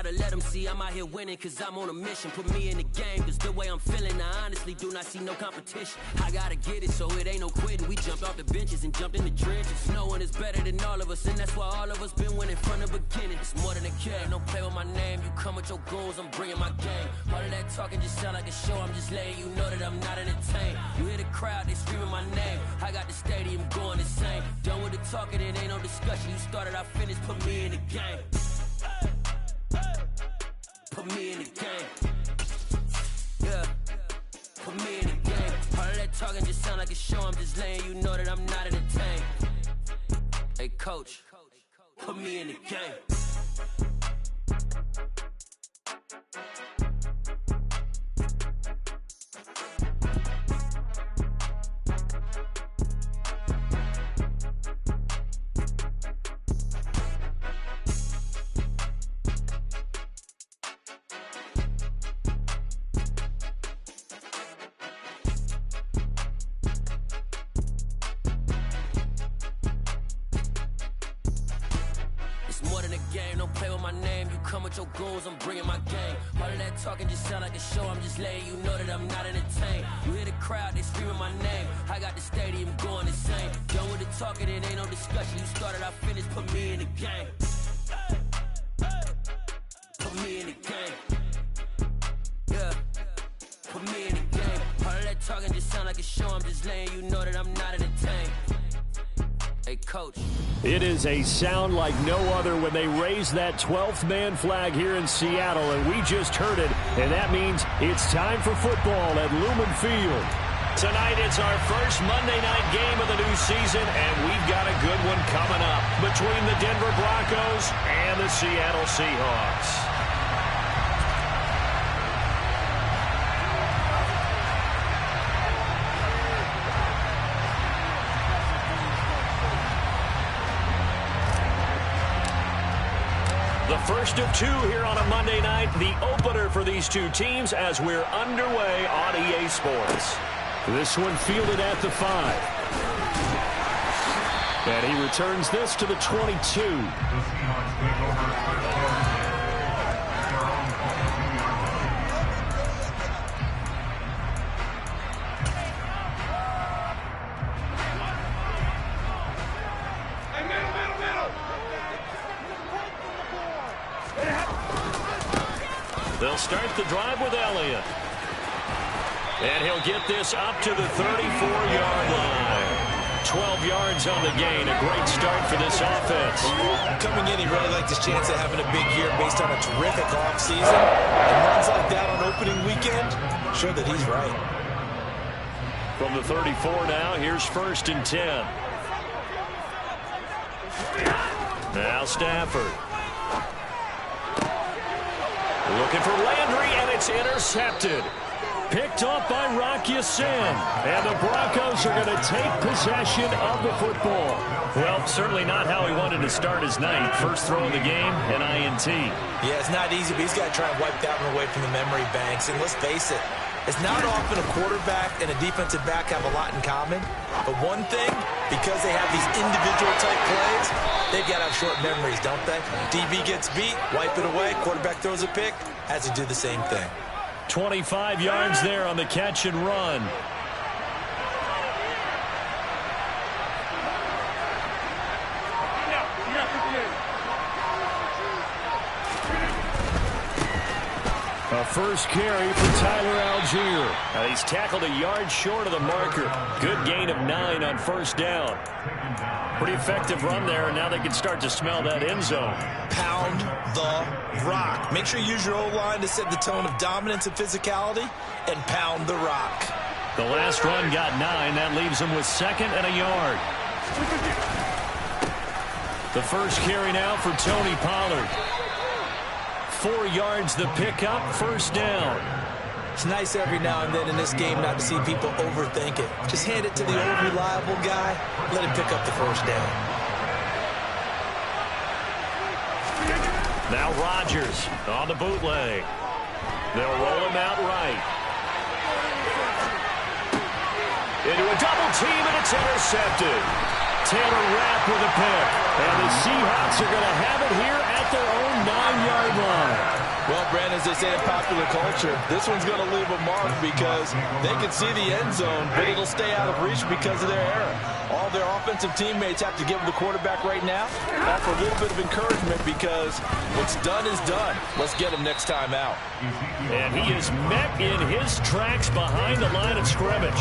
to let them see I'm out here winning, cause I'm on a mission. Put me in the game, cause the way I'm feeling, I honestly do not see no competition. I gotta get it, so it ain't no quitting. We jumped off the benches and jumped in the trenches. No one is better than all of us, and that's why all of us been winning from the beginning. It's more than a game, don't play with my name. You come with your goons, I'm bringing my game. All of that talking just sound like a show, I'm just letting you know that I'm not entertained. You hear the crowd, they screaming my name. I got the stadium going insane. Done with the talking, it ain't no discussion. You started, I finished, put me in the game. Put me in the game. Yeah. Put me in the game. All of that talking just sound like a show, I'm just letting you know that I'm not entertained. Hey coach, put me in the game. More than a game, don't play with my name. You come with your goons, I'm bringing my game. All of that talking just sound like a show, I'm just letting you know that I'm not entertained. You hear the crowd, they screaming my name. I got the stadium going insane. Done with the talking, it ain't no discussion. You started, I finished, put me in the game. Put me in the game. Yeah. Put me in the game. All of that talking just sound like a show, I'm just letting you know that I'm not entertained. Hey, coach. It is a sound like no other when they raise that 12th man flag here in Seattle, and we just heard it, and that means it's time for football at Lumen Field. Tonight it's our first Monday night game of the new season, and we've got a good one coming up between the Denver Broncos and the Seattle Seahawks. The first of two here on a Monday night, the opener for these two teams as we're underway on EA Sports. This one fielded at the 5. And he returns this to the 22. They'll start the drive with Elliott. And he'll get this up to the 34-yard line. 12 yards on the gain. A great start for this offense. Coming in, he really liked his chance of having a big year based on a terrific offseason. And runs like that on opening weekend show that he's right. From the 34 now, here's 1st and 10. Now Stafford. Looking for Landry, and it's intercepted. Picked off by Rock Ya-Sin. And the Broncos are going to take possession of the football. Well, certainly not how he wanted to start his night. First throw of the game, an INT. Yeah, it's not easy, but he's got to try and wipe that one away from the memory banks. And let's face it, it's not often a quarterback and a defensive back have a lot in common. But one thing, because they have these individual type plays, they've got to have short memories, don't they? DB gets beat, wipe it away, quarterback throws a pick, has to do the same thing. 25 yards there on the catch and run. A first carry for Tyler Algier. He's tackled a yard short of the marker. Good gain of 9 on first down. Pretty effective run there, and now they can start to smell that end zone. Pound the rock. Make sure you use your O-line to set the tone of dominance and physicality, and pound the rock. The last run got 9. That leaves them with 2nd and a yard. The first carry now for Tony Pollard. 4 yards the pickup, first down. It's nice every now and then in this game not to see people overthink it. Just hand it to the old reliable guy, let him pick up the first down. Now Rodgers on the bootleg. They'll roll him out right. Into a double team, and it's intercepted. Taylor Rapp with a pick. And the Seahawks are going to have it here at their own 9-yard line. Brandon, as they say in popular culture, this one's going to leave a mark because they can see the end zone, but it'll stay out of reach because of their error. All their offensive teammates have to give the quarterback right now, offer a little bit of encouragement because what's done is done. Let's get him next time out. And he is met in his tracks behind the line of scrimmage.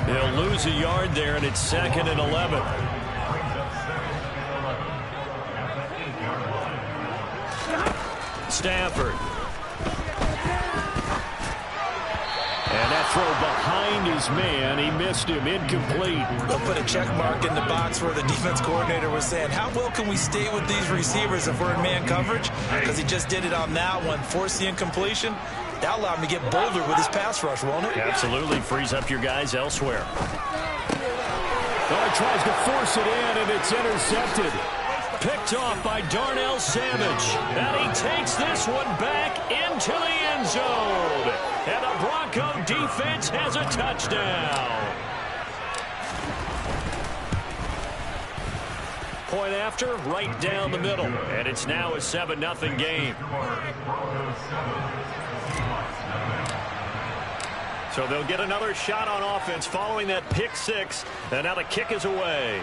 He'll lose a yard there, and it's 2nd and 11. Stafford. And that throw behind his man. He missed him. Incomplete. They'll put a check mark in the box where the defense coordinator was saying, how well can we stay with these receivers if we're in man coverage? Because he just did it on that one. Force the incompletion. That'll allow him to get bolder with his pass rush, won't it? Absolutely. Frees up your guys elsewhere. Oh, he tries to force it in, and it's intercepted. Picked off by Darnell Savage. And he takes this one back into the end zone. And the Bronco defense has a touchdown. Point after, right down the middle. And it's now a 7-0 game. So they'll get another shot on offense following that pick six. And now the kick is away.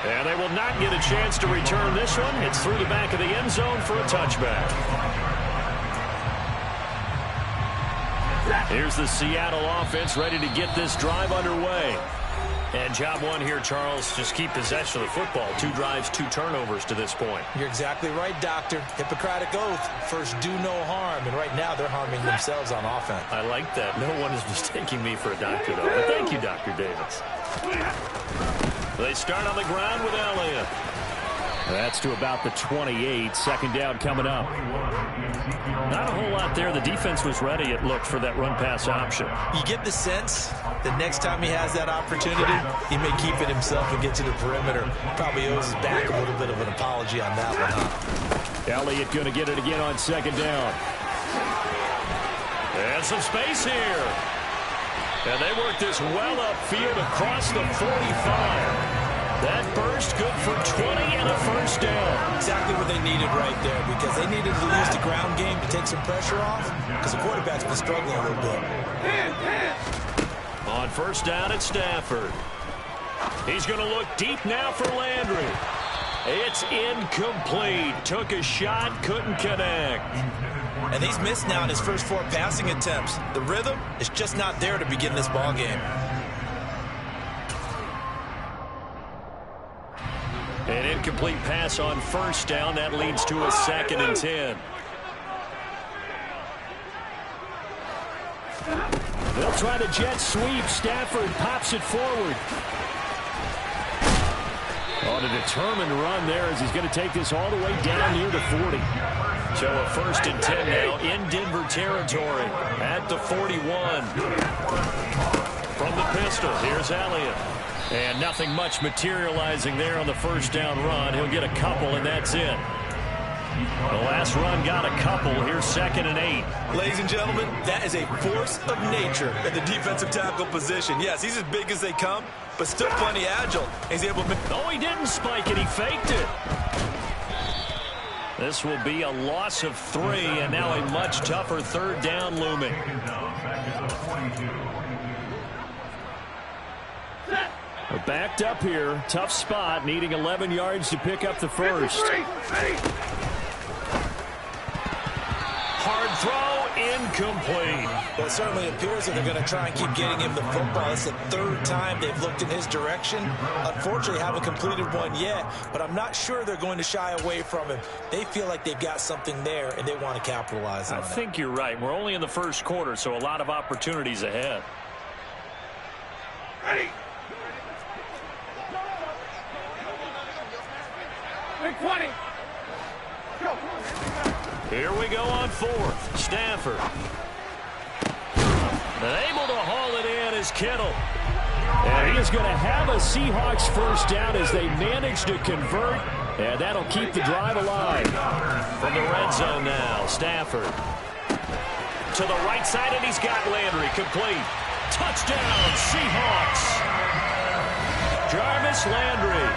And they will not get a chance to return this one. It's through the back of the end zone for a touchback. Here's the Seattle offense ready to get this drive underway. And job one here, Charles, just keep possession of the football. 2 drives, 2 turnovers to this point. You're exactly right, Doctor. Hippocratic oath. First, do no harm. And right now, they're harming themselves on offense. I like that. No one is mistaking me for a doctor, though. But thank you, Dr. Davis. They start on the ground with Elliott. That's to about the 28. 2nd down coming up. Not a whole lot there. The defense was ready, it looked, for that run-pass option. You get the sense that next time he has that opportunity, he may keep it himself and get to the perimeter. Probably owes his back a little bit of an apology on that one, huh? Elliott going to get it again on 2nd down. And some space here. And they work this well upfield across the 45. That burst good for 20 and a first down. Exactly what they needed right there, because they needed to use the ground game to take some pressure off, because the quarterback's been struggling a little bit. On 1st down, it's Stafford. He's going to look deep now for Landry. It's incomplete. Took a shot, couldn't connect. And he's missed now in his first 4 passing attempts. The rhythm is just not there to begin this ball game. An incomplete pass on 1st down. That leads to a 2nd and 10. They'll try the jet sweep. Stafford pops it forward. On a determined run there as he's going to take this all the way down near the 40. So a 1st and 10 now in Denver territory at the 41. From the pistol, here's Elliott. And nothing much materializing there on the 1st down run. He'll get a couple, and that's it. The last run got a couple. Here's 2nd and 8. Ladies and gentlemen, that is a force of nature at the defensive tackle position. Yes, he's as big as they come, but still plenty agile. He's able to... Oh, he didn't spike it. He faked it. This will be a loss of 3, and now a much tougher 3rd down looming. We're backed up here. Tough spot, needing 11 yards to pick up the first. Hard throw, incomplete. Well, it certainly appears that they're going to try and keep getting him the football. It's the 3rd time they've looked in his direction. Unfortunately, haven't completed one yet, but I'm not sure they're going to shy away from him. They feel like they've got something there, and they want to capitalize on it. I think you're right. We're only in the 1st quarter, so a lot of opportunities ahead. Ready. Big 20. Go. Here we go on 4th. Stafford. And able to haul it in is Kittle. And he is going to have a Seahawks 1st down as they manage to convert. And that'll keep the drive alive. From the red zone now, Stafford. To the right side, and he's got Landry complete. Touchdown, Seahawks. Jarvis Landry.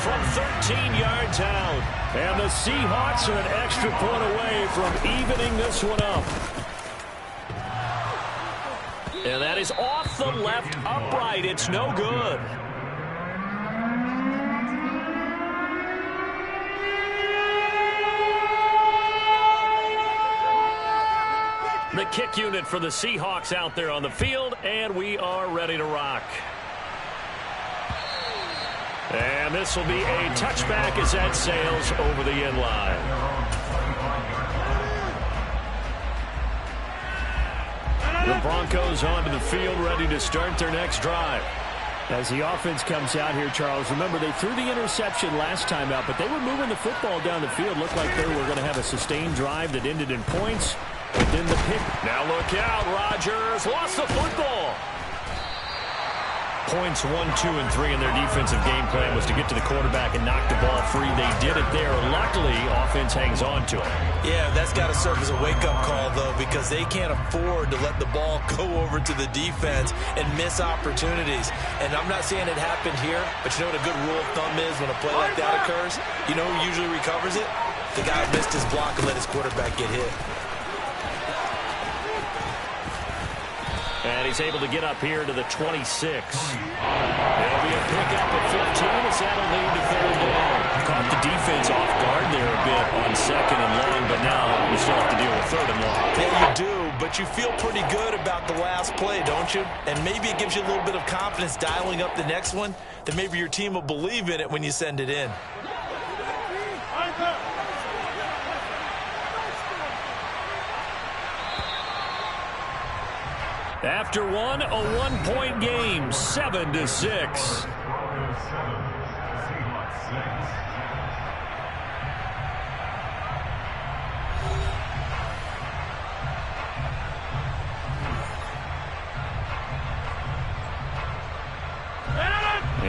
from 13 yards out. And the Seahawks are an extra point away from evening this one up. And that is off the left upright. It's no good. The kick unit for the Seahawks out there on the field, and we are ready to rock. And this will be a touchback as that sails over the end line. The Broncos onto the field, ready to start their next drive. As the offense comes out here, Charles, remember they threw the interception last time out, but they were moving the football down the field. Looked like they were going to have a sustained drive that ended in points. But then the pick. Now look out. Rodgers lost the football. Points 1, 2, and 3 in their defensive game plan was to get to the quarterback and knock the ball free. They did it there. Luckily, offense hangs on to it. Yeah, that's got to serve as a wake-up call, though, because they can't afford to let the ball go over to the defense and miss opportunities. And I'm not saying it happened here, but you know what a good rule of thumb is when a play like that occurs? You know who usually recovers it? The guy who missed his block and let his quarterback get hit. And he's able to get up here to the 26. It'll be a pickup at 15 as that'll lead to third down. Caught the defense off guard there a bit on second and long, but now you still have to deal with third and long. Yeah, you do, but you feel pretty good about the last play, don't you? And maybe it gives you a little bit of confidence dialing up the next one, that maybe your team will believe in it when you send it in. After one, a one-point game, 7-6.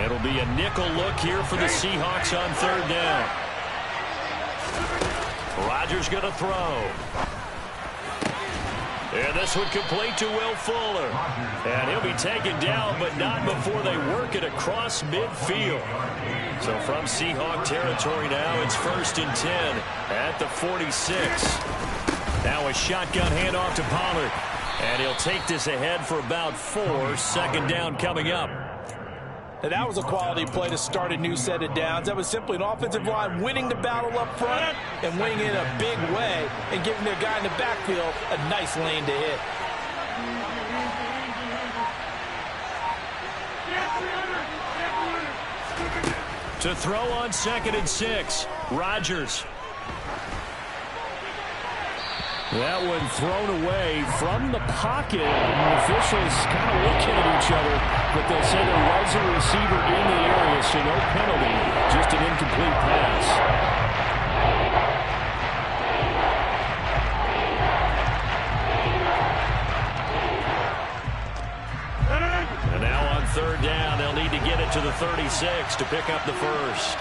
It'll be a nickel look here for the Seahawks on third down. Rodgers going to throw. And this one complete to Will Fuller. And he'll be taken down, but not before they work it across midfield. So from Seahawk territory now, it's 1st and 10 at the 46. Now a shotgun handoff to Pollard. And he'll take this ahead for about 4. Second down coming up. Now that was a quality play to start a new set of downs. That was simply an offensive line winning the battle up front and winning it in a big way and giving their guy in the backfield a nice lane to hit. To throw on 2nd and 6, Rodgers. That one thrown away from the pocket. And the officials kind of looking at each other, but they'll say there was a receiver in the area, so no penalty, just an incomplete pass. And now on third down, they'll need to get it to the 36 to pick up the first.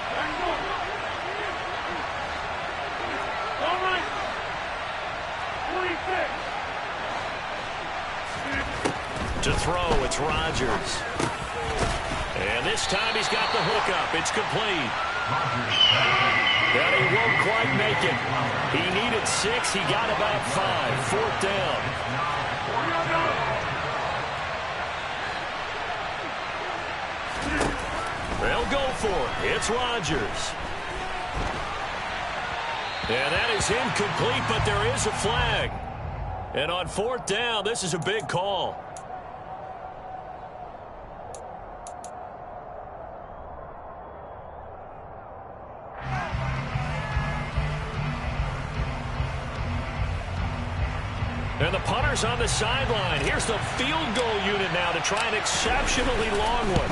To throw, it's Rodgers. And this time he's got the hookup. It's complete. But he won't quite make it. He needed 6. He got about 5. Fourth down. They'll go for it. It's Rodgers. And that is incomplete, but there is a flag. And on fourth down, this is a big call. And the punter's on the sideline. Here's the field goal unit now to try an exceptionally long one.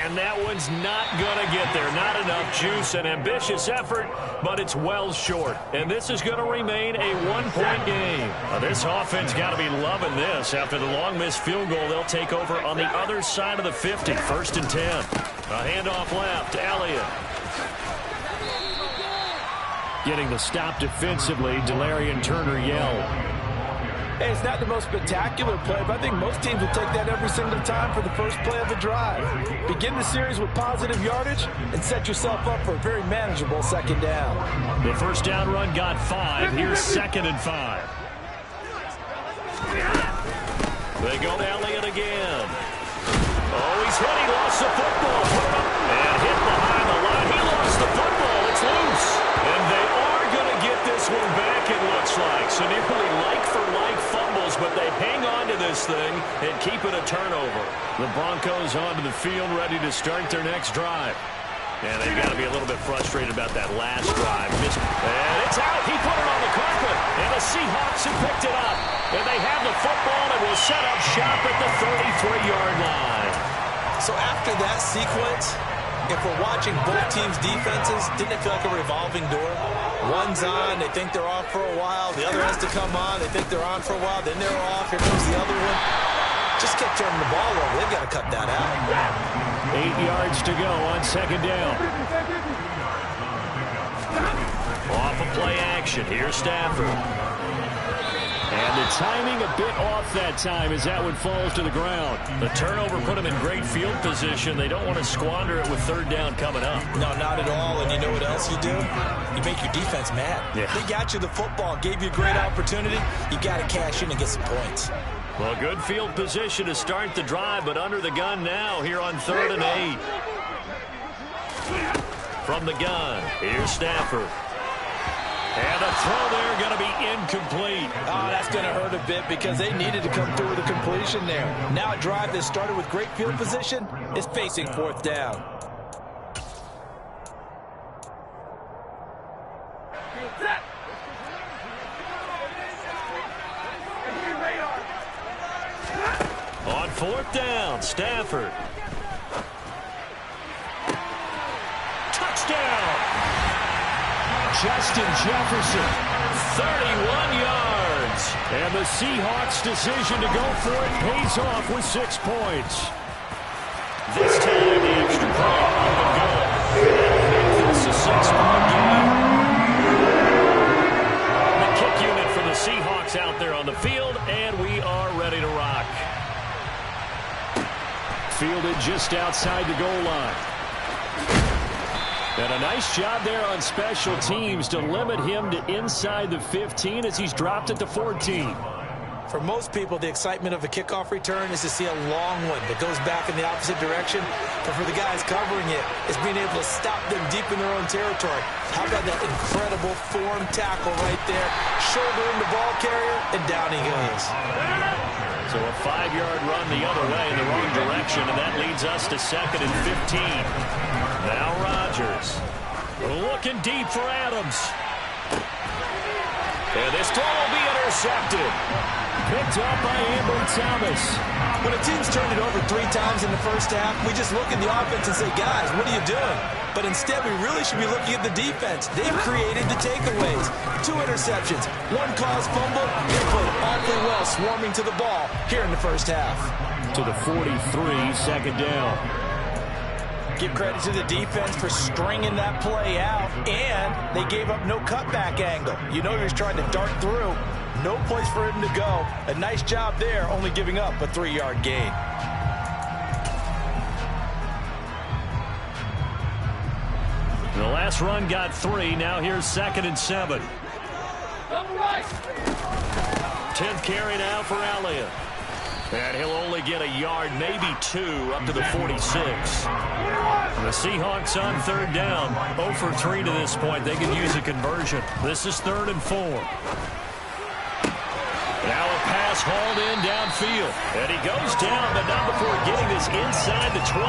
And that one's not going to get there. Not enough juice. An ambitious effort, but it's well short. And this is going to remain a one-point game. Now, this offense got to be loving this. After the long missed field goal, they'll take over on the other side of the 50. 1st and 10. A handoff left. Elliott. Getting the stop defensively, Delarian Turner-Yell. Hey, it's not the most spectacular play, but I think most teams will take that every single time for the first play of a drive. Begin the series with positive yardage and set yourself up for a very manageable second down. The first down run got 5. Here's 2nd and 5. They go to Elliott again. Oh, he's hit. He lost the football. And hit behind the line. He lost the football. It's loose. And they are going to get this one back, it looks like. So nearly like-for-like fumbles, but they hang on to this thing and keep it a turnover. The Broncos onto the field, ready to start their next drive. And they've got to be a little bit frustrated about that last drive. And it's out. He put it on the carpet. And the Seahawks have picked it up. And they have the football and will set up shop at the 33-yard line. So after that sequence, if we're watching both teams' defenses, didn't it feel like a revolving door? One's on, they think they're off for a while. The other has to come on, they think they're on for a while. Then they're off. Here comes the other one. Just kept turning the ball over. They've got to cut that out. 8 yards to go on 2nd down. Off of play action. Here's Stafford. And the timing a bit off that time as that one falls to the ground. The turnover put them in great field position. They don't want to squander it with 3rd down coming up. No, not at all. And you know what else you do? You make your defense mad. Yeah. They got you the football, gave you a great opportunity. You got to cash in and get some points. Well, good field position to start the drive, but under the gun now here on 3rd and 8. From the gun, here's Stafford. And the throw there going to be incomplete. Oh, that's going to hurt a bit because they needed to come through with a completion there. Now a drive that started with great field position is facing 4th down. On 4th down, Stafford. Touchdown! Justin Jefferson, 31 yards. And the Seahawks' decision to go for it pays off with 6 points. This time, the extra point on the goal. This is a 6-point game. The kick unit for the Seahawks out there on the field, and we are ready to rock. Fielded just outside the goal line. And a nice job there on special teams to limit him to inside the 15 as he's dropped it to 14. For most people, the excitement of a kickoff return is to see a long one that goes back in the opposite direction. But for the guys covering it, it's being able to stop them deep in their own territory. How about that incredible form tackle right there? Shoulder in the ball carrier, and down he goes. So a 5-yard run the other way in the wrong direction, and that leads us to 2nd and 15. Now Rodgers looking deep for Adams. And this throw will be intercepted. Picked up by Amber Thomas. When a team's turned it over 3 times in the first half, we just look at the offense and say, guys, what are you doing? But instead, we really should be looking at the defense. They've created the takeaways. 2 interceptions, 1 caused fumble. They played awfully well swarming to the ball here in the first half. To the 43, 2nd down. Give credit to the defense for stringing that play out, and they gave up no cutback angle. You know he was trying to dart through. No place for him to go. A nice job there, only giving up a 3-yard gain. The last run got 3. Now here's 2nd and 7. 10th carry now for Elliott. And he'll only get a yard, maybe 2, up to the 46. The Seahawks on 3rd down. 0 for 3 to this point. They could use a conversion. This is 3rd and 4. Now a pass hauled in downfield. And he goes down, but not before getting this inside the 25.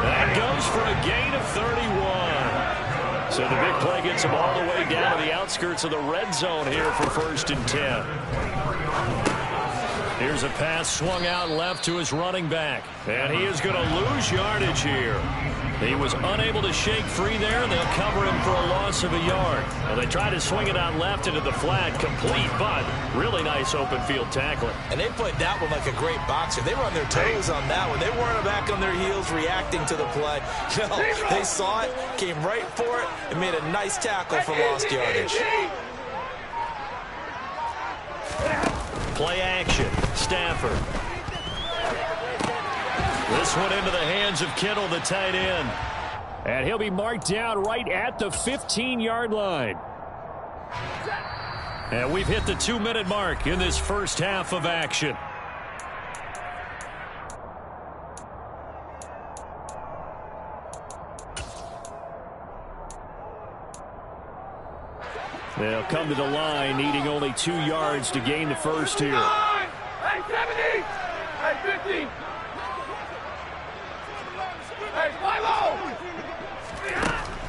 That goes for a gain of 31. So the big play gets him all the way down to the outskirts of the red zone here for 1st and 10. Here's a pass swung out left to his running back. And he is going to lose yardage here. He was unable to shake free there, and they'll cover him for a loss of a yard. Well, they try to swing it out left into the flat, complete, but really nice open field tackling. And they played that one like a great boxer. They were on their toes on that one. They weren't back on their heels reacting to the play. No, they saw it, came right for it, and made a nice tackle for lost yardage. Play action. Stafford. This one into the hands of Kittle, the tight end. And he'll be marked down right at the 15-yard line. And we've hit the 2-minute mark in this first half of action. They'll come to the line, needing only 2 yards to gain the first here. Hey, 70! Hey, 50! Hey, fly low!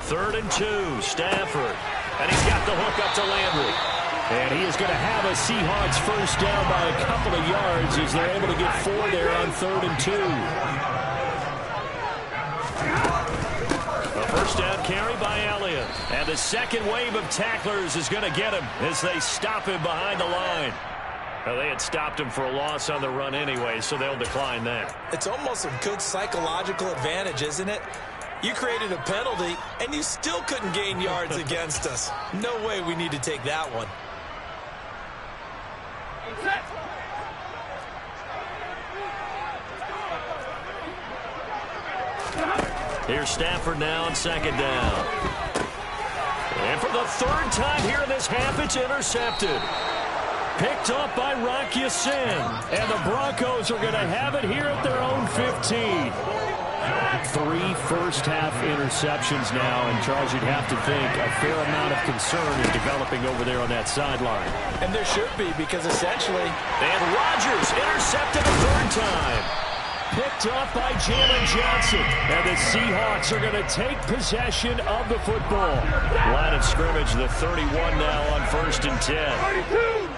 3rd and 2, Stafford. And he's got the hook up to Landry. And he is going to have a Seahawks first down by a couple of yards as they're able to get 4 there on 3rd and 2. A first down carry by Elliott. And the second wave of tacklers is going to get him as they stop him behind the line. Well, they had stopped him for a loss on the run anyway, so they'll decline that. It's almost a good psychological advantage, isn't it? You created a penalty, and you still couldn't gain yards against us. No way we need to take that one. Here's Stafford now on 2nd down. And for the 3rd time here in this half, it's intercepted. Picked up by Rock Ya-Sin. And the Broncos are going to have it here at their own 15. 3 first-half interceptions now. And, Charles, you'd have to think a fair amount of concern is developing over there on that sideline. And there should be, because essentially... And Rodgers intercepted a 3rd time. Picked up by Jalen Johnson. And the Seahawks are going to take possession of the football. Line of scrimmage, the 31 now on 1st and 10. 32!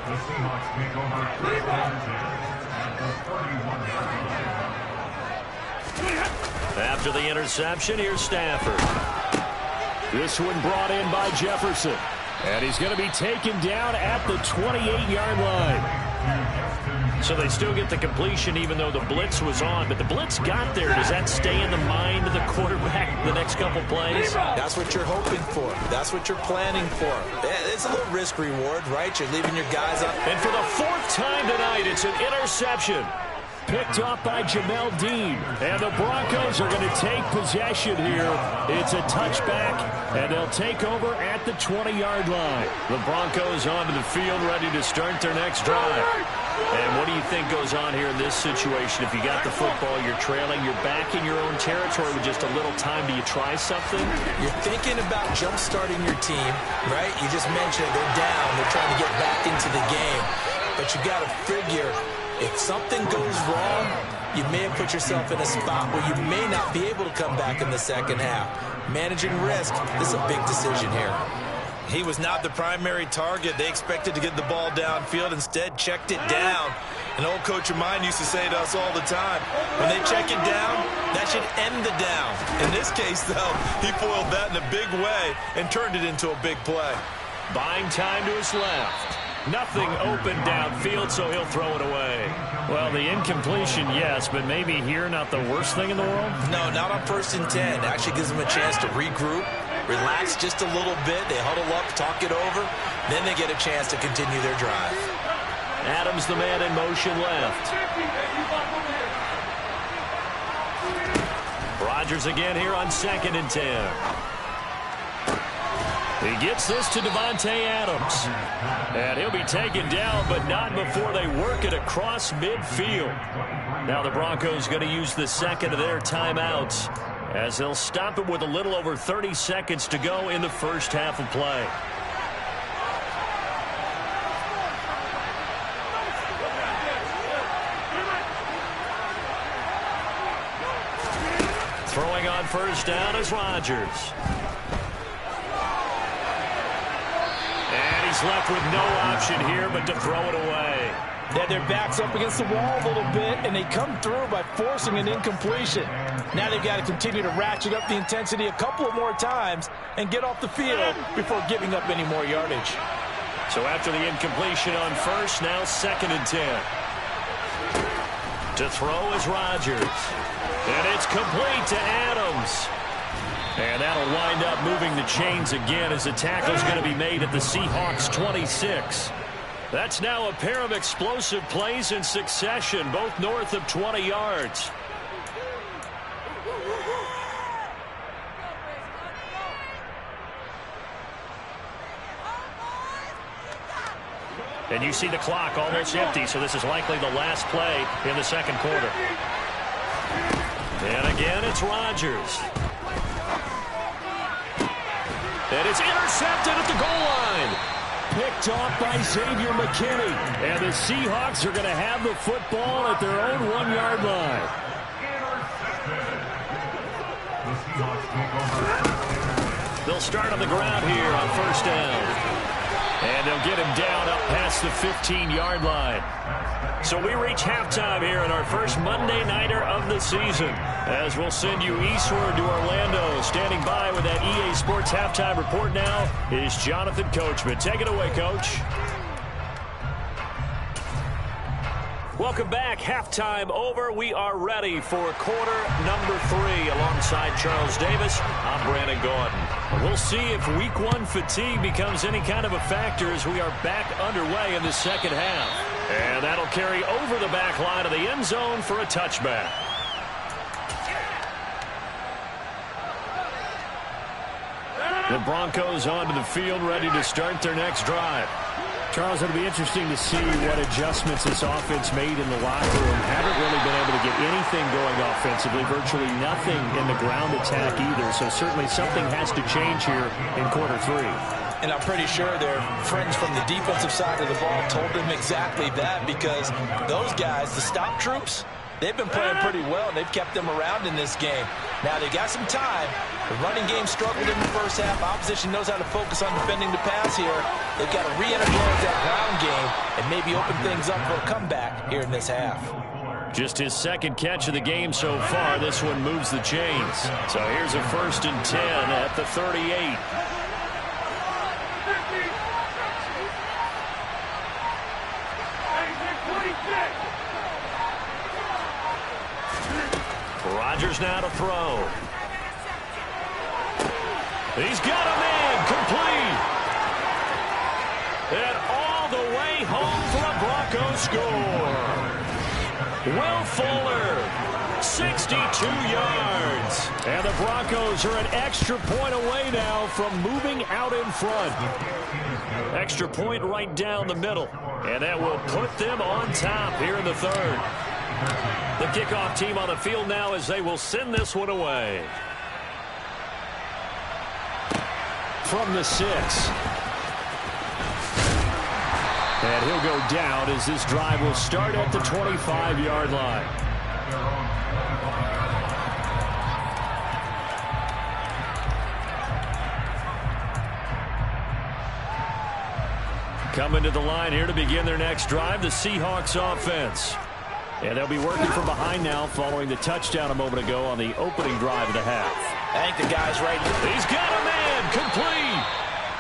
After the interception, here's Stafford. This one brought in by Jefferson. And he's going to be taken down at the 28-yard line. So they still get the completion even though the blitz was on. But the blitz got there. Does that stay in the mind of the quarterback the next couple plays? That's what you're hoping for. That's what you're planning for. It's a little risk reward, right? You're leaving your guys up. And for the 4th time tonight, it's an interception. Picked up by Jamel Dean. And the Broncos are going to take possession here. It's a touchback, and they'll take over at the 20-yard line. The Broncos onto the field, ready to start their next drive. And what do you think goes on here in this situation? If you got the football, you're trailing, you're back in your own territory with just a little time. Do you try something? You're thinking about jump-starting your team, right? You just mentioned they're down. They're trying to get back into the game. But you got to figure, if something goes wrong, you may have put yourself in a spot where you may not be able to come back in the second half. Managing risk, this is a big decision here. He was not the primary target. They expected to get the ball downfield. Instead, checked it down. An old coach of mine used to say to us all the time, when they check it down, that should end the down. In this case, though, he foiled that in a big way and turned it into a big play. Buying time to his left. Nothing open downfield, so he'll throw it away. Well, the incompletion, yes, but maybe here not the worst thing in the world? No, not on 1st and 10. Actually gives them a chance to regroup, relax just a little bit. They huddle up, talk it over. Then they get a chance to continue their drive. Adams, the man in motion left. Rodgers again here on 2nd and 10. He gets this to Devontae Adams. And he'll be taken down, but not before they work it across midfield. Now the Broncos going to use the second of their timeouts as they'll stop it with a little over 30 seconds to go in the first half of play. Throwing on first down is Rodgers. He's left with no option here but to throw it away. They had their backs up against the wall a little bit, and they come through by forcing an incompletion. Now they've got to continue to ratchet up the intensity a couple of more times and get off the field before giving up any more yardage. So after the incompletion on first, now 2nd and 10. To throw is Rodgers. And it's complete to Adams. And that'll wind up moving the chains again as the tackle's going to be made at the Seahawks 26. That's now a pair of explosive plays in succession, both north of 20 yards. And you see the clock almost empty, so this is likely the last play in the second quarter. And again, it's Rodgers. And it's intercepted at the goal line. Picked off by Xavier McKinney. And the Seahawks are going to have the football at their own 1-yard line. They'll start on the ground here on first down. And they'll get him down up past the 15-yard line. So we reach halftime here in our first Monday Nighter of the season, as we'll send you eastward to Orlando. Standing by with that EA Sports halftime report now is Jonathan Coachman. Take it away, Coach. Welcome back. Halftime over. We are ready for quarter number 3 alongside Charles Davis. I'm Brandon Gaudin. We'll see if week 1 fatigue becomes any kind of a factor as we are back underway in the second half. And that'll carry over the back line of the end zone for a touchback. The Broncos onto the field, ready to start their next drive. Charles, it'll be interesting to see what adjustments this offense made in the locker room. Haven't really been able to get anything going offensively, virtually nothing in the ground attack either. So certainly something has to change here in quarter 3. And I'm pretty sure their friends from the defensive side of the ball told them exactly that, because those guys, the stop troops, they've been playing pretty well, and they've kept them around in this game. Now, they got some time. The running game struggled in the first half. Opposition knows how to focus on defending the pass here. They've got to re-energize that ground game and maybe open things up for a comeback here in this half. Just his second catch of the game so far. This one moves the chains. So here's a 1st and 10 at the 38. Rodgers now to throw. He's got a man complete. And all the way home for a Broncos score. Will Fuller, 62 yards. And the Broncos are an extra point away now from moving out in front. Extra point right down the middle. And that will put them on top here in the third. The kickoff team on the field now as they will send this one away. From the 6. And he'll go down as this drive will start at the 25-yard line. Coming to the line here to begin their next drive, the Seahawks offense. And they'll be working from behind now following the touchdown a moment ago on the opening drive of the half. I think the guy's right. He's got a man complete.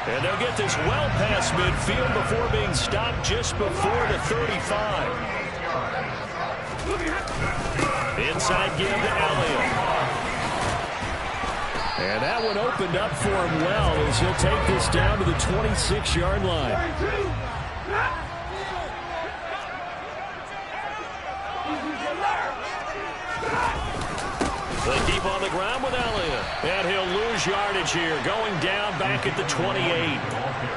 And they'll get this well past midfield before being stopped just before the 35. Inside give to Elliott. And that one opened up for him well as he'll take this down to the 26-yard line. They keep on the ground with Elliott. And he'll lose yardage here, going down back at the 28.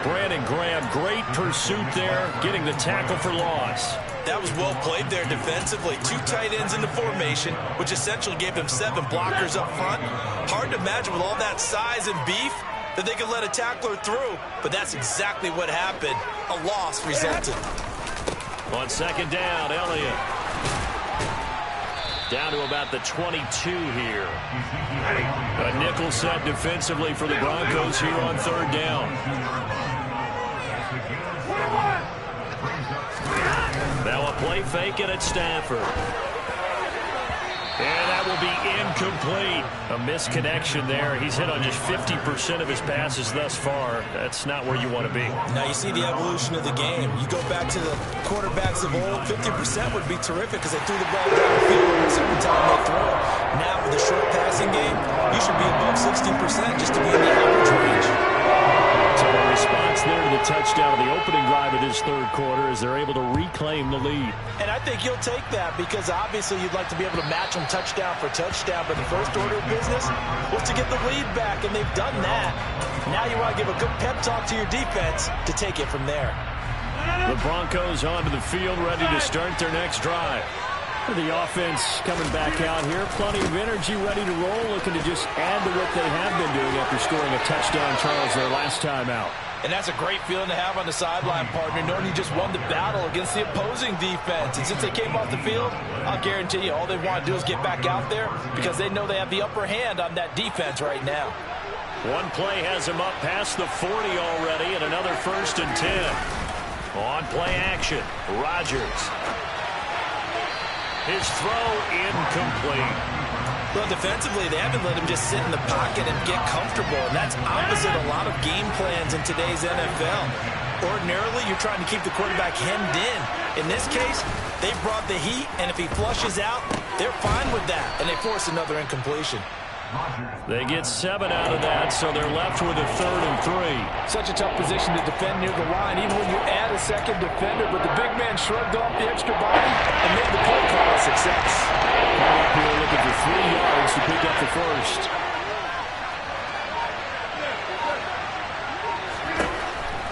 Brandon Graham, great pursuit there, getting the tackle for loss. That was well played there defensively. 2 tight ends in the formation, which essentially gave them 7 blockers up front. Hard to imagine with all that size and beef that they could let a tackler through, but that's exactly what happened. A loss resulted. On second down, Elliott. Down to about the 22 here. A nickel set defensively for the Broncos here on third down. Now a play fake and it's Stafford. And that will be incomplete. A misconnection there. He's hit on just 50% of his passes thus far. That's not where you want to be. Now you see the evolution of the game. You go back to the quarterbacks of old, 50% would be terrific because they threw the ball downfield a certain time they throw it. Now with the short passing game, you should be above 60% just to be in the average range. So a response there to the touchdown in the opening drive of this third quarter as they're able to reclaim the lead. And I think you'll take that because obviously you'd like to be able to match them touchdown for touchdown, but the first order of business was to get the lead back, and they've done that. Now you want to give a good pep talk to your defense to take it from there. The Broncos onto the field, ready to start their next drive. The offense coming back out here. Plenty of energy, ready to roll, looking to just add to what they have been doing after scoring a touchdown, Charles, their last time out. And that's a great feeling to have on the sideline, partner, knowing you just won the battle against the opposing defense. And since they came off the field, I'll guarantee you all they want to do is get back out there because they know they have the upper hand on that defense right now. One play has him up past the 40 already, and another 1st and 10. On play action, Rodgers. His throw incomplete. Well, defensively, they haven't let him just sit in the pocket and get comfortable, and that's opposite a lot of game plans in today's NFL. Ordinarily, you're trying to keep the quarterback hemmed in. In this case, they brought the heat, and if he flushes out, they're fine with that, and they force another incompletion. They get 7 out of that, so they're left with a 3rd and 3. Such a tough position to defend near the line, even when you add a second defender, but the big man shrugged off the extra body and made the play call a success. Up here looking for 3 yards to pick up the first.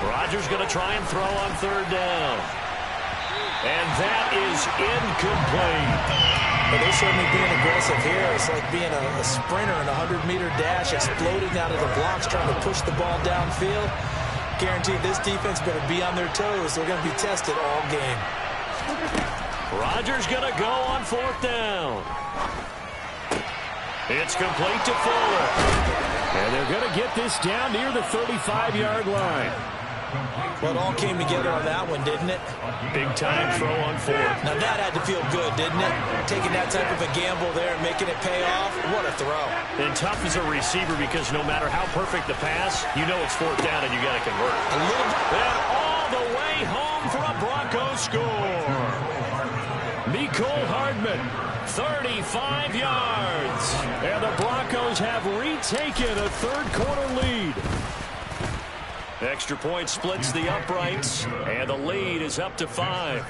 Rodgers going to try and throw on 3rd down. And that is incomplete. But they're certainly being aggressive here. It's like being a sprinter in a 100-meter dash, exploding out of the blocks, trying to push the ball downfield. Guaranteed this defense better be on their toes. They're going to be tested all game. Rodgers going to go on 4th down. It's complete to Fuller. And they're going to get this down near the 35-yard line. Well, it all came together on that one, didn't it? Big time throw on 4th. Now that had to feel good, didn't it? Taking that type of a gamble there and making it pay off. What a throw. And tough as a receiver because no matter how perfect the pass, you know it's 4th down and you got to convert. A little bit. And all the way home for a Broncos score. Mecole Hardman, 35 yards. And the Broncos have retaken a third quarter lead. Extra point splits the uprights, and the lead is up to 5.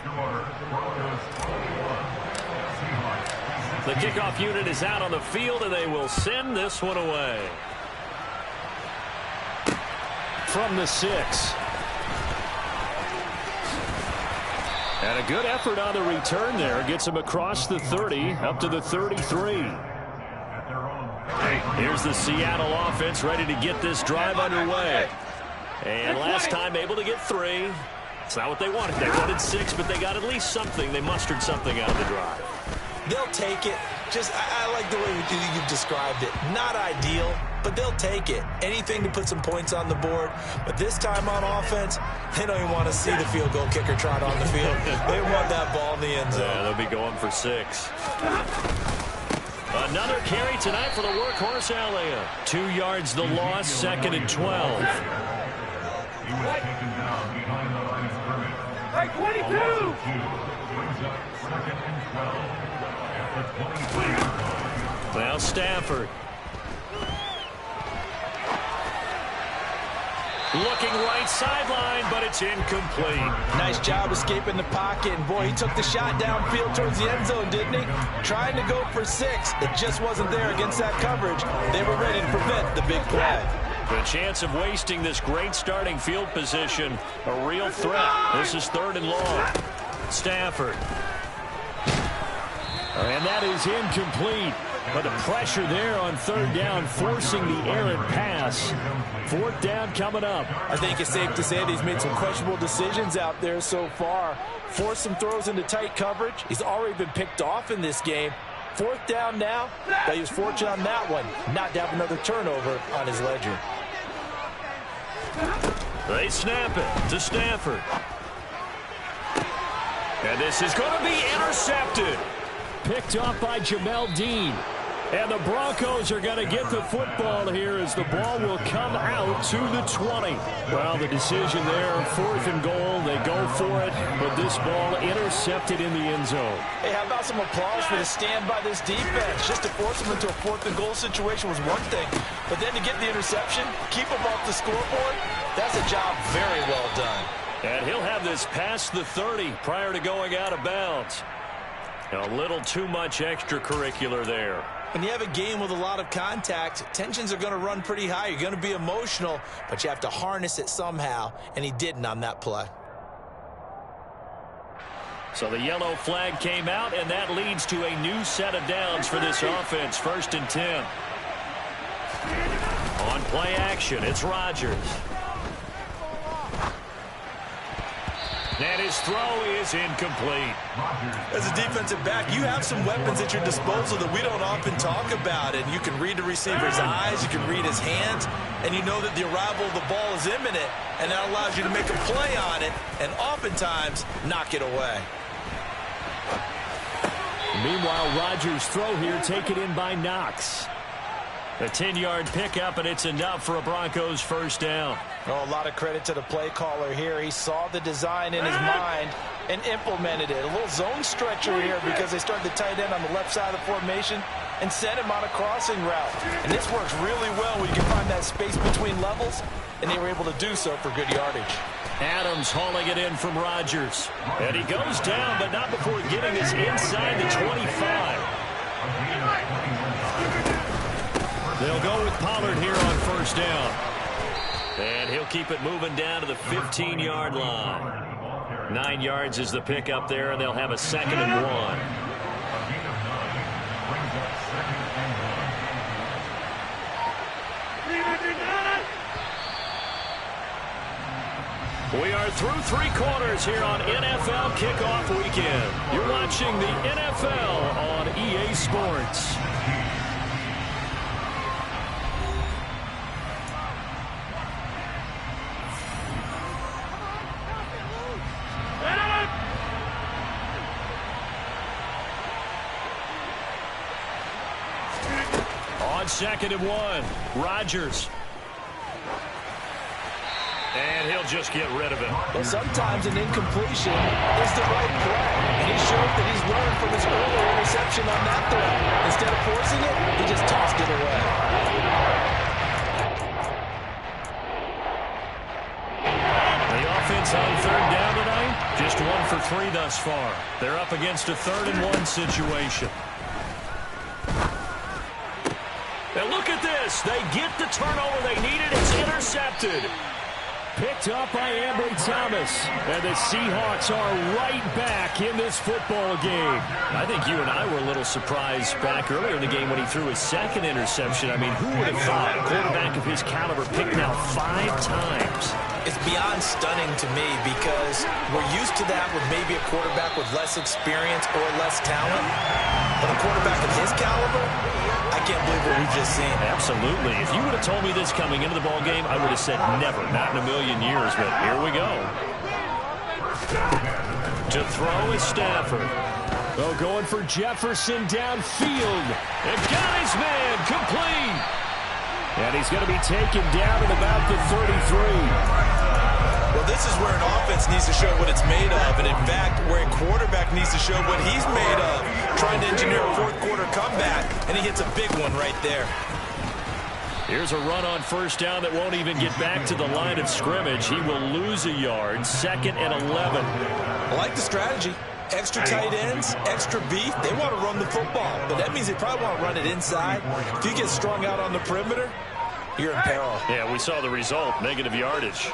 The kickoff unit is out on the field, and they will send this one away. From the 6. And a good effort on the return there. Gets him across the 30, up to the 33. Here's the Seattle offense ready to get this drive underway. And last time able to get 3. It's not what they wanted. They wanted 6, but they got at least something. They mustered something out of the drive. They'll take it. I like the way you've described it. Not ideal, but they'll take it. Anything to put some points on the board. But this time on offense, they don't even want to see the field goal kicker trot on the field. They want that ball in the end zone. Yeah, they'll be going for 6. Another carry tonight for the workhorse Elliott. 2 yards the loss, 2nd and 12. Hey, 22! Now Stafford. Looking right sideline, but it's incomplete. Nice job escaping the pocket. And, boy, he took the shot downfield towards the end zone, didn't he? Trying to go for 6. It just wasn't there against that coverage. They were ready to prevent the big play. The chance of wasting this great starting field position, a real threat. This is 3rd and long. Stafford. And that is incomplete. But the pressure there on 3rd down, forcing the errant pass. 4th down coming up. I think it's safe to say that he's made some questionable decisions out there so far. Forced some throws into tight coverage. He's already been picked off in this game. 4th down now, but he was fortunate on that one, not to have another turnover on his ledger. They snap it to Stafford. And this is going to be intercepted. Picked off by Jamel Dean. And the Broncos are going to get the football here as the ball will come out to the 20. Well, the decision there, 4th and goal. They go for it, but this ball intercepted in the end zone. Hey, how about some applause for the stand by this defense? Just to force them into a 4th and goal situation was one thing, but then to get the interception, keep them off the scoreboard, that's a job very well done. And he'll have this past the 30 prior to going out of bounds. A little too much extracurricular there. When you have a game with a lot of contact, tensions are going to run pretty high. You're going to be emotional, but you have to harness it somehow, and he didn't on that play. So the yellow flag came out, and that leads to a new set of downs for this offense. 1st and 10. On play action, it's Rodgers. And his throw is incomplete. As a defensive back, you have some weapons at your disposal that we don't often talk about. And you can read the receiver's eyes, you can read his hands, and you know that the arrival of the ball is imminent, and that allows you to make a play on it and oftentimes knock it away. Meanwhile, Rodgers' throw here taken in by Knox. A 10-yard pickup, and it's enough for a Broncos 1st down. Oh, a lot of credit to the play caller here. He saw the design in his mind and implemented it. A little zone stretcher here because they started the tight end on the left side of the formation and sent him on a crossing route. And this works really well when you can find that space between levels, and they were able to do so for good yardage. Adams hauling it in from Rodgers. And he goes down, but not before getting us inside the 25. They'll go with Pollard here on 1st down. And he'll keep it moving down to the 15-yard line. 9 yards is the pickup there, and they'll have a 2nd and 1. We are through 3 quarters here on NFL Kickoff Weekend. You're watching the NFL on EA Sports. On 2nd and 1, Rodgers. And he'll just get rid of it. Well, sometimes an incompletion is the right play. And he showed that he's learned from his earlier interception on that throw. Instead of forcing it, he just tossed it away. The offense on 3rd down tonight, just 1 for 3 thus far. They're up against a 3rd and 1 situation. And look at this. They get the turnover they needed. It's intercepted. Picked up by Ambry Thomas. And the Seahawks are right back in this football game. I think you and I were a little surprised back earlier in the game when he threw his 2nd interception. I mean, who would have thought a quarterback of his caliber picked now 5 times? It's beyond stunning to me because we're used to that with maybe a quarterback with less experience or less talent. But a quarterback of his caliber, I can't believe what we've just seen. Absolutely. If you would have told me this coming into the ball game, I would have said never, not in a million years. But here we go. To throw is Stafford. Oh, going for Jefferson downfield. And got his man complete. And he's going to be taken down at about the 33. Well, this is where an offense needs to show what it's made of. And, in fact, where a quarterback needs to show what he's made of. Trying to engineer a 4th quarter comeback, and he hits a big one right there. Here's a run on 1st down that won't even get back to the line of scrimmage. He will lose a yard. 2nd and 11. I like the strategy. Extra tight ends, extra beef. They want to run the football, but that means they probably want to run it inside. If you get strung out on the perimeter, you're in peril. Yeah, we saw the result. Negative yardage.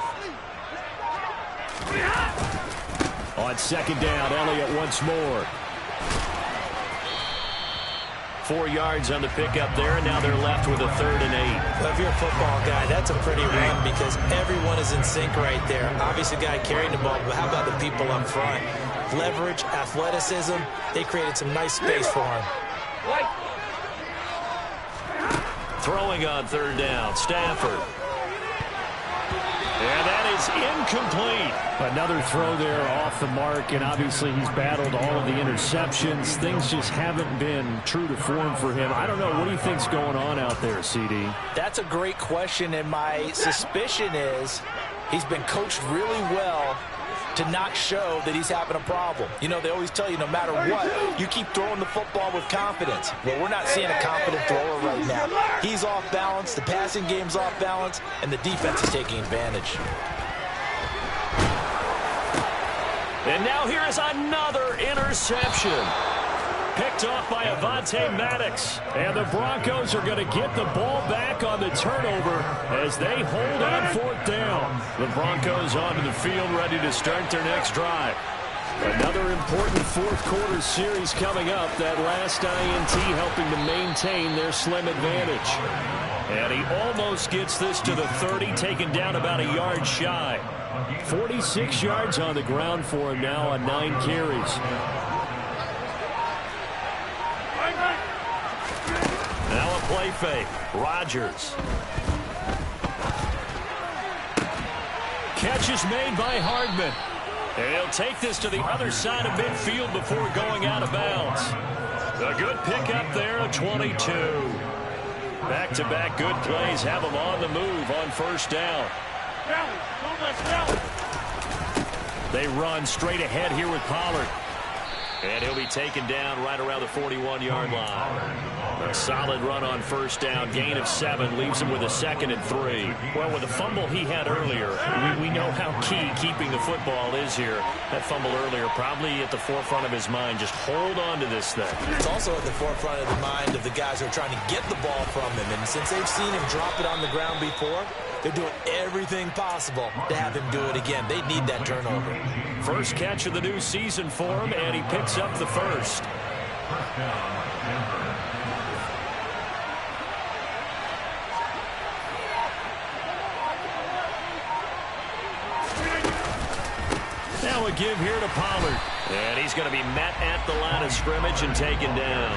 On 2nd down, Elliott once more. 4 yards on the pickup there, and now they're left with a 3rd and 8. Well, if you're a football guy, that's a pretty run because everyone is in sync right there. Obviously, the guy carrying the ball, but how about the people up front? Leverage, athleticism, they created some nice space for him. Throwing on 3rd down, Stafford. And that is incomplete. Another throw there off the mark, and obviously he's battled all of the interceptions. Things just haven't been true to form for him. I don't know. What do you think's going on out there, CD? That's a great question, and my suspicion is he's been coached really well to not show that he's having a problem. You know, they always tell you no matter what, you keep throwing the football with confidence. Well, we're not seeing a confident thrower right now. He's off balance, the passing game's off balance, and the defense is taking advantage. And now here is another interception. Picked off by Avonte Maddox. And the Broncos are going to get the ball back on the turnover as they hold on 4th down. The Broncos onto the field ready to start their next drive. Another important fourth quarter series coming up. That last INT helping to maintain their slim advantage. And he almost gets this to the 30, taken down about a yard shy. 46 yards on the ground for him now on 9 carries. Now a play fake. Rodgers. Catch is made by Hardman. And he'll take this to the other side of midfield before going out of bounds. A good pickup there, a 22. Back-to-back good plays have him on the move on 1st down. They run straight ahead here with Pollard. And he'll be taken down right around the 41-yard line. A solid run on 1st down. Gain of 7 leaves him with a 2nd and 3. Well, with the fumble he had earlier, we know how key keeping the football is here. That fumble earlier probably at the forefront of his mind. Just hold on to this thing. It's also at the forefront of the mind of the guys who are trying to get the ball from him. And since they've seen him drop it on the ground before, they're doing everything possible to have him do it again. They need that turnover. First catch of the new season for him, and he picks up the first. Now a give here to Pollard. And he's going to be met at the line of scrimmage and taken down.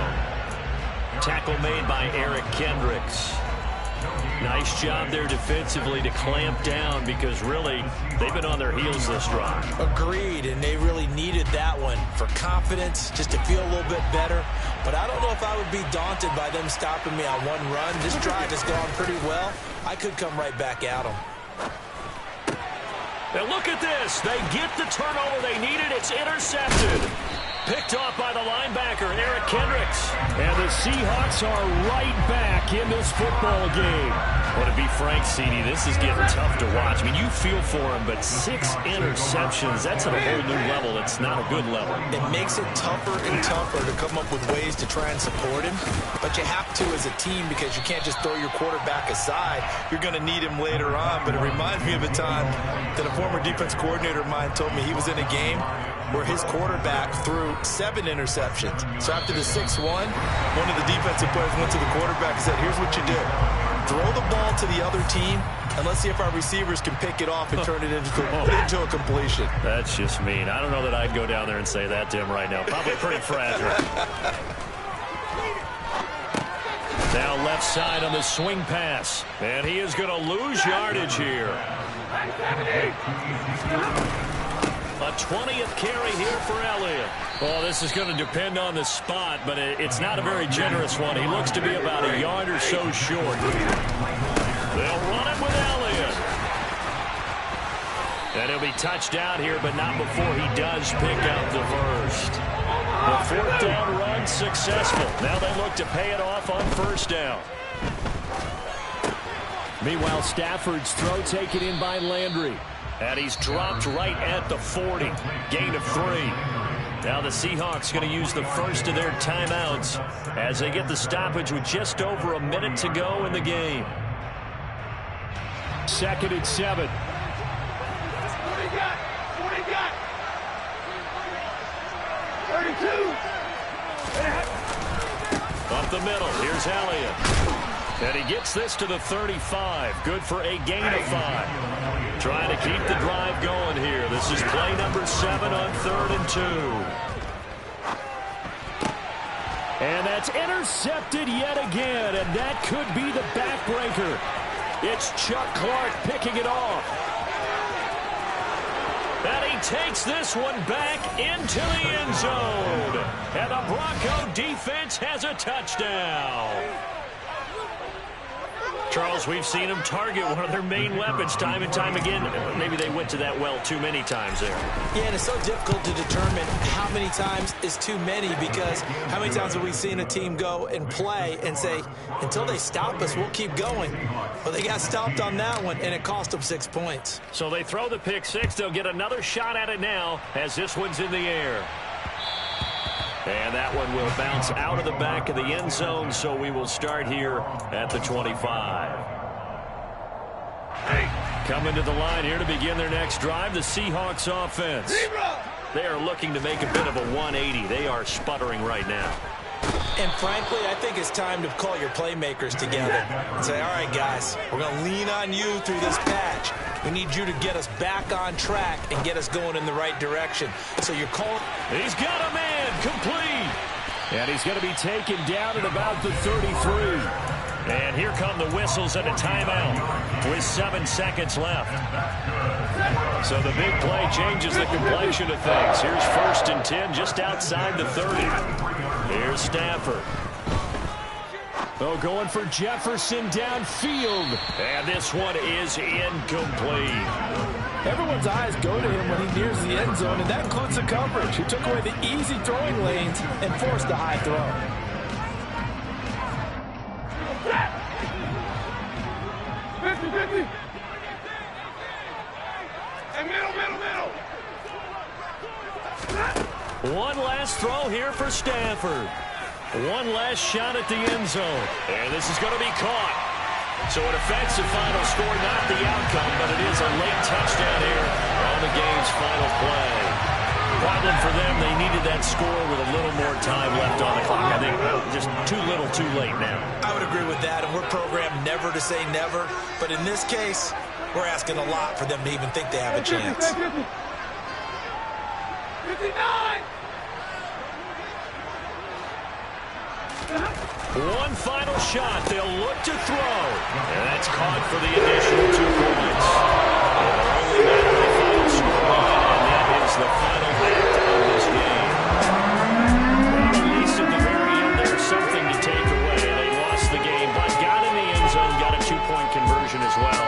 Tackle made by Eric Kendricks. Nice job there defensively to clamp down because really they've been on their heels this drive. Agreed, and they really needed that one for confidence, just to feel a little bit better. But I don't know if I would be daunted by them stopping me on one run. This drive has gone pretty well. I could come right back at them. Now look at this. They get the turnover they needed. It's intercepted. Picked off by the linebacker, Eric Kendricks. And the Seahawks are right back in this football game. Well, to be frank, CD, this is getting tough to watch. I mean, you feel for him, but 6 interceptions, that's at a whole new level. It's not a good level. It makes it tougher and tougher to come up with ways to try and support him. But you have to as a team because you can't just throw your quarterback aside. You're going to need him later on. But it reminds me of a time that a former defense coordinator of mine told me he was in a game where his quarterback threw 7 interceptions. So after the 6-1, one of the defensive players went to the quarterback and said, here's what you do. Throw the ball to the other team, and let's see if our receivers can pick it off and turn it into a completion. That's just mean. I don't know that I'd go down there and say that to him right now. Probably pretty fragile. Now left side on the swing pass. And he is going to lose yardage here. A 20th carry here for Elliott. Well, this is going to depend on the spot, but it's not a very generous one. He looks to be about a yard or so short. They'll run it with Elliott. And he'll be touched down here, but not before he does pick up the first. The 4th down run successful. Now they look to pay it off on 1st down. Meanwhile, Stafford's throw taken in by Landry. And he's dropped right at the 40. Gain of 3. Now the Seahawks going to use the first of their timeouts as they get the stoppage with just over a minute to go in the game. 2nd and 7. What he got? What he got? 32. Up the middle. Here's Elliott. And he gets this to the 35. Good for a gain of 5. Trying to keep the drive going here. This is play number 7 on 3rd and 2. And that's intercepted yet again. And that could be the backbreaker. It's Chuck Clark picking it off. And he takes this one back into the end zone. And the Bronco defense has a touchdown. Charles, we've seen them target one of their main weapons time and time again. Maybe they went to that well too many times there. Yeah, and it's so difficult to determine how many times is too many, because how many times have we seen a team go and play and say, until they stop us, we'll keep going. Well, they got stopped on that one, and it cost them 6 points. So they throw the pick six. They'll get another shot at it now as this one's in the air. And that one will bounce out of the back of the end zone, so we will start here at the 25. Coming to the line here to begin their next drive, the Seahawks offense. They are looking to make a bit of a 180. They are sputtering right now. And frankly, I think it's time to call your playmakers together and say, all right, guys, we're going to lean on you through this patch. We need you to get us back on track and get us going in the right direction. So you're calling. He's got a man complete. And he's going to be taken down at about the 33. And here come the whistles and a timeout with 7 seconds left. So the big play changes the complexion of things. Here's 1st and 10 just outside the 30. Here's Stafford. Oh, going for Jefferson downfield. And this one is incomplete. Everyone's eyes go to him when he nears the end zone, and that includes the coverage. He took away the easy throwing lanes and forced a high throw. Hey, middle. One last throw here for Stafford. One last shot at the end zone. And this is going to be caught. So it affects the final score, not the outcome, but it is a late touchdown here on the game's final play. Problem for them, they needed that score with a little more time left on the clock. I think just too little too late now. I would agree with that, and we're programmed never to say never. But in this case, we're asking a lot for them to even think they have a chance. 59! One final shot. They'll look to throw. And that's caught for the additional 2 points. It'll only matter the final scoreline, and that is the final act of this game. Well, at least at the very end, there's something to take away. They lost the game, but got in the end zone, got a 2-point conversion as well.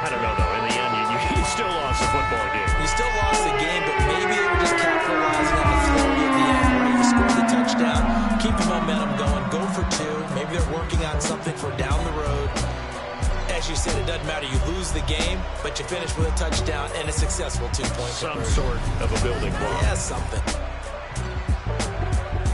I don't know, though. In the end, you still lost the football game. You still lost the game, but maybe they were just capitalizing on the flurry at the end, where you score the touchdown, keep the momentum going, go for 2. Maybe they're working on something for down the road. As you said, it doesn't matter. You lose the game, but you finish with a touchdown and a successful 2-point Some conversion. sort of a building block. Yeah, something.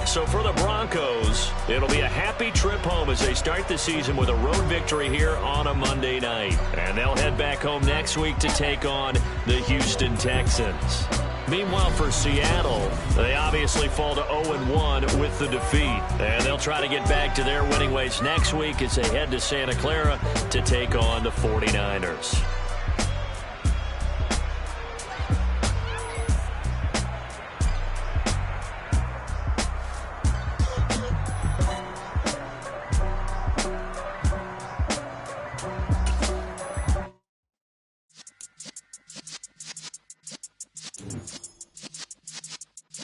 So for the Broncos, it'll be a happy trip home as they start the season with a road victory here on a Monday night. And they'll head back home next week to take on the Houston Texans. Meanwhile, for Seattle, they obviously fall to 0-1 with the defeat. And they'll try to get back to their winning ways next week as they head to Santa Clara to take on the 49ers.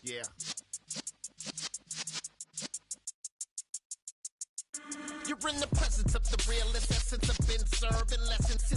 Yeah. You're in the presence of the realest essence of been serving lessons